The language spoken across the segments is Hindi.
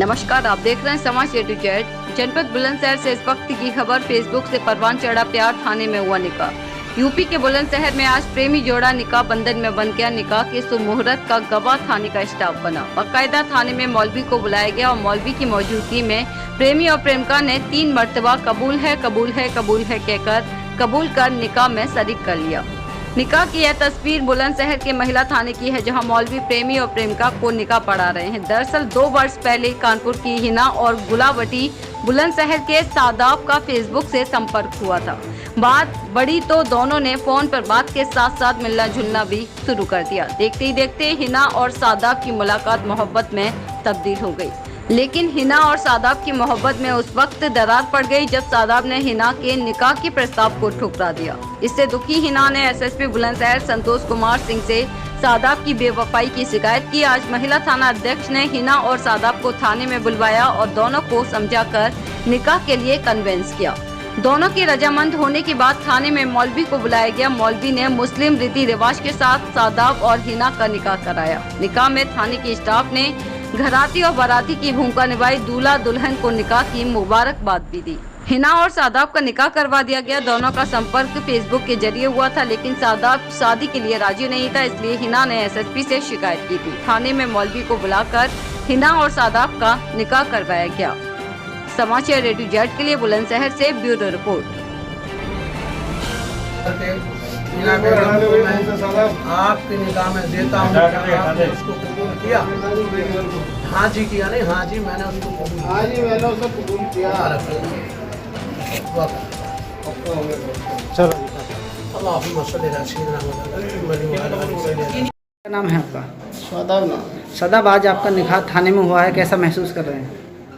नमस्कार, आप देख रहे हैं समाज A to Z। जनपद बुलंदशहर से इस वक्त की खबर। फेसबुक से परवान चढ़ा प्यार, थाने में हुआ निकाह। यूपी के बुलंदशहर में आज प्रेमी जोड़ा निकाह बंधन में बंध गया। निकाह के सुमुहूर्त का गवाह थाने का स्टाफ बना। बाकायदा थाने में मौलवी को बुलाया गया और मौलवी की मौजूदगी में प्रेमी और प्रेमिका ने 3 मरतबा कबूल है कबूल है कबूल है कहकर कबूल कर निकाह में शरीक कर लिया। निकाह की यह तस्वीर बुलंदशहर के महिला थाने की है, जहां मौलवी प्रेमी और प्रेमिका को निकाह पढ़ा रहे हैं। दरअसल 2 वर्ष पहले कानपुर की हिना और गुलावटी बुलंदशहर के सादाब का फेसबुक से संपर्क हुआ था। बात बढ़ी तो दोनों ने फोन पर बात के साथ साथ मिलना जुलना भी शुरू कर दिया। देखते ही देखते हिना और सादाब की मुलाकात मोहब्बत में तब्दील हो गई। लेकिन हिना और सादाब की मोहब्बत में उस वक्त दरार पड़ गई जब सादाब ने हिना के निकाह के प्रस्ताव को ठुकरा दिया। इससे दुखी हिना ने एसएसपी बुलंदशहर संतोष कुमार सिंह से सादाब की बेवफाई की शिकायत की। आज महिला थाना अध्यक्ष ने हिना और सादाब को थाने में बुलवाया और दोनों को समझाकर निकाह के लिए कन्वेंस किया। दोनों के रजामंद होने के बाद थाने में मौलवी को बुलाया गया। मौलवी ने मुस्लिम रीति रिवाज के साथ सादाब और हिना का निकाह कराया। निकाह में थाने के स्टाफ ने घराती और बाराती की भूमिका निभाई। दूल्हा दुल्हन को निकाह की मुबारकबाद भी दी। हिना और सादाब का निकाह करवा दिया गया। दोनों का संपर्क फेसबुक के जरिए हुआ था, लेकिन सादाब शादी के लिए राजी नहीं था, इसलिए हिना ने एसएसपी से शिकायत की थी। थाने में मौलवी को बुलाकर हिना और सादाब का निकाह करवाया गया। समाचार A to Z के लिए बुलंदशहर से ब्यूरो रिपोर्ट। आपके निकाह में देता हूँ, आपने उसको कबूल किया? हाँ जी किया नहीं? हाँ जी मैंने उसको कबूल किया। हाँ जी मैंने उसको कबूल किया। चलो क्या नाम है आपका? सादाब ना। सादाब, आज आपका निकाह थाने में हुआ है, कैसा महसूस कर रहे हैं?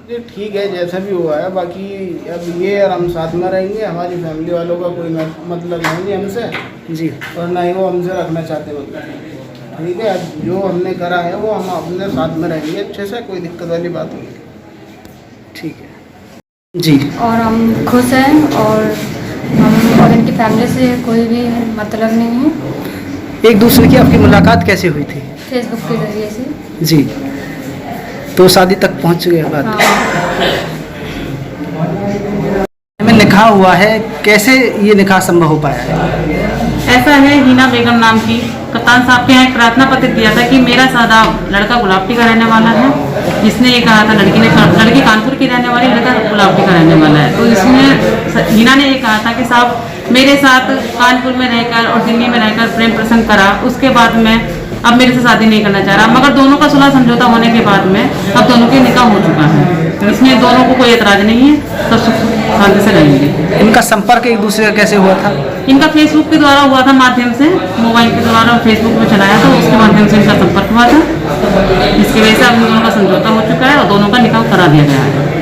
ये ठीक है जैसा भी हुआ है, बाकी अब ये और हम साथ में रहेंगे। हमारी फैमिली वालों का कोई मतलब नहीं हमसे जी, और ना ही वो हमसे रखना चाहते मतलब। ठीक है, अब जो हमने करा है वो हम अपने साथ में रहेंगे अच्छे से, कोई दिक्कत वाली बात नहीं। ठीक है जी। और हम खुश हैं और इनकी फैमिली से कोई भी मतलब नहीं है। एक दूसरे की आपकी मुलाकात कैसे हुई थी? फेसबुक के जरिए से। जी, तो शादी तक पहुंच गया बात। में निकाह हुआ है, कैसे ये निकाह संभव हो पाया है? ऐसा है, हिना बेगम नाम की कप्तान साहब के यहाँ एक प्रार्थना पत्र दिया था कि मेरा सादाब लड़का गुलाबटी का रहने वाला है। जिसने ये कहा था, लड़की कानपुर की रहने वाली, लड़का गुलाबटी का रहने वाला है। तो इसमें हिना ने ये कहा था कि साहब मेरे साथ कानपुर में रहकर और दिल्ली में रहकर प्रेम प्रसंग करा, उसके बाद में अब मेरे से शादी नहीं करना चाह रहा। मगर दोनों का सुलह समझौता होने के बाद में अब दोनों के निकाह हो चुका है। इसमें दोनों को कोई एतराज नहीं है, सब सुख शांति से रहेंगे। इनका संपर्क एक दूसरे का कैसे हुआ था? इनका फेसबुक के द्वारा हुआ था, माध्यम से मोबाइल के द्वारा फेसबुक में चलाया था, उसके माध्यम से इनका संपर्क हुआ था। इसकी वजह से अब दोनों का समझौता हो चुका है और दोनों का निकाह करा दिया गया है।